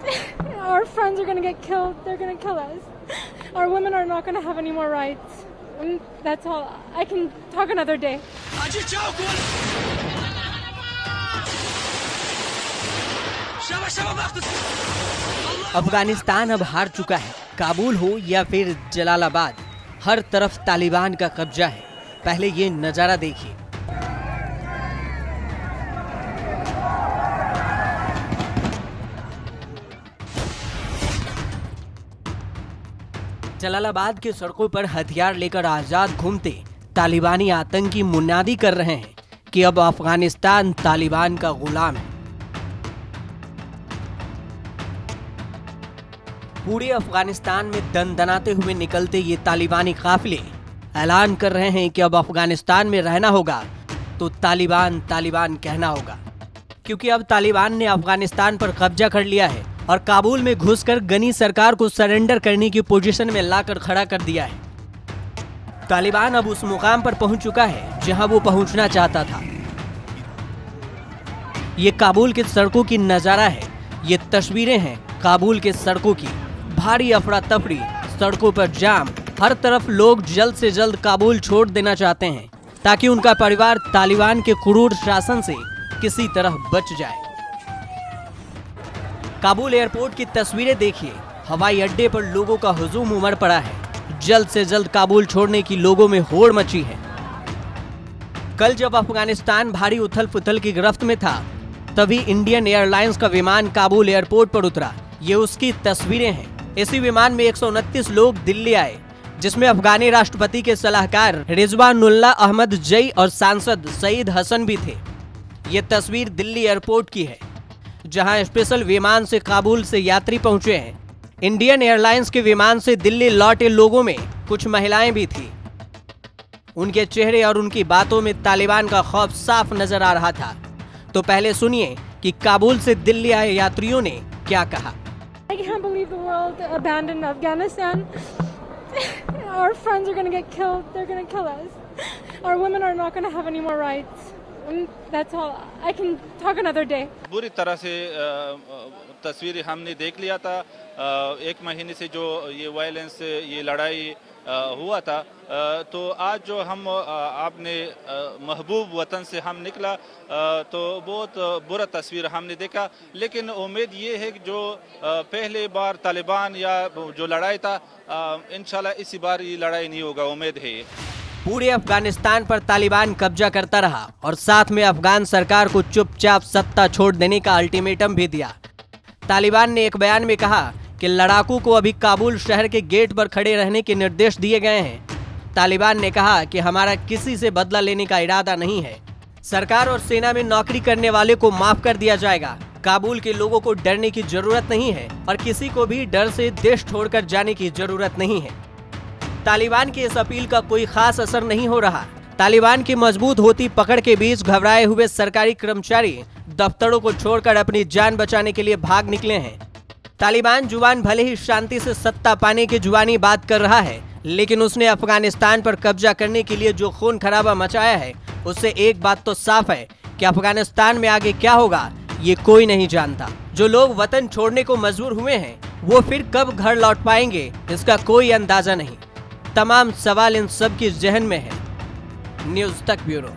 Our friends are going to get killed. They're going to kill us. Our women are not going to have any more rights. And that's all. I can talk another day. Afghanistan अब हार चुका है। काबुल हो या फिर जलालाबाद, हर तरफ तालिबान का कब्जा है। पहले ये नजारा देखिए। जलालाबाद की सड़कों पर हथियार लेकर आजाद घूमते तालिबानी आतंकी मुनादी कर रहे हैं कि अब अफगानिस्तान तालिबान का गुलाम है। पूरे अफगानिस्तान में दनदनाते हुए निकलते ये तालिबानी काफिले ऐलान कर रहे हैं कि अब अफगानिस्तान में रहना होगा तो तालिबान तालिबान कहना होगा, क्योंकि अब तालिबान ने अफगानिस्तान पर कब्जा कर लिया है और काबुल में घुसकर गनी सरकार को सरेंडर करने की पोजीशन में लाकर खड़ा कर दिया है। तालिबान अब उस मुकाम पर पहुंच चुका है जहां वो पहुंचना चाहता था। ये काबुल के सड़कों की नजारा है, ये तस्वीरें हैं काबुल के सड़कों की। भारी अफरा तफरी, सड़कों पर जाम, हर तरफ लोग जल्द से जल्द काबुल छोड़ देना चाहते हैं ताकि उनका परिवार तालिबान के क्रूर शासन से किसी तरह बच जाए। काबुल एयरपोर्ट की तस्वीरें देखिए। हवाई अड्डे पर लोगों का हुजूम उमड़ पड़ा है। जल्द से जल्द काबुल छोड़ने की लोगों में होड़ मची है। कल जब अफगानिस्तान भारी उथल पुथल की गिरफ्त में था, तभी इंडियन एयरलाइंस का विमान काबुल एयरपोर्ट पर उतरा। ये उसकी तस्वीरें हैं। इसी विमान में 129 लोग दिल्ली आए, जिसमें अफगानी राष्ट्रपति के सलाहकार रिजवानुल्लाह अहमद जई और सांसद सईद हसन भी थे। ये तस्वीर दिल्ली एयरपोर्ट की है, जहां स्पेशल विमान से काबुल से यात्री पहुंचे हैं। इंडियन एयरलाइंस के विमान से दिल्ली लौटे लोगों में कुछ महिलाएं भी थी। उनके चेहरे और उनकी बातों में तालिबान का खौफ साफ नजर आ रहा था। तो पहले सुनिए कि काबुल से दिल्ली आए यात्रियों ने क्या कहा। I can't believe the world abandoned Afghanistan. Our friends are going to get killed. They're going to kill us. Our women are not going to have any more rights. And that's all. I can talk another day. बुरी तरह से तस्वीर हमने देख लिया था। एक महीने से जो ये वायलेंस, ये लड़ाई हुआ था, तो आज जो हम आपने महबूब वतन से हम निकला, तो बहुत बुरा तस्वीर हमने देखा। लेकिन उम्मीद ये है कि जो पहले बार तालिबान या जो लड़ाई था, इंशाल्लाह इसी बार ये लड़ाई नहीं होगा, उम्मीद है। पूरे अफगानिस्तान पर तालिबान कब्जा करता रहा और साथ में अफगान सरकार को चुपचाप सत्ता छोड़ देने का अल्टीमेटम भी दिया। तालिबान ने एक बयान में कहा कि लड़ाकू को अभी काबुल शहर के गेट पर खड़े रहने के निर्देश दिए गए हैं। तालिबान ने कहा कि हमारा किसी से बदला लेने का इरादा नहीं है। सरकार और सेना में नौकरी करने वाले को माफ कर दिया जाएगा। काबुल के लोगों को डरने की जरूरत नहीं है और किसी को भी डर से देश छोड़कर जाने की जरूरत नहीं है। तालिबान की इस अपील का कोई खास असर नहीं हो रहा। तालिबान की मजबूत होती पकड़ के बीच घबराए हुए सरकारी कर्मचारी दफ्तरों को छोड़कर अपनी जान बचाने के लिए भाग निकले हैं। तालिबान जुबान भले ही शांति से सत्ता पाने की जुबानी बात कर रहा है, लेकिन उसने अफगानिस्तान पर कब्जा करने के लिए जो खून खराबा मचाया है, उससे एक बात तो साफ है कि अफगानिस्तान में आगे क्या होगा ये कोई नहीं जानता। जो लोग वतन छोड़ने को मजबूर हुए हैं, वो फिर कब घर लौट पाएंगे इसका कोई अंदाजा नहीं। तमाम सवाल इन सब की जहन में है। न्यूज़ तक ब्यूरो।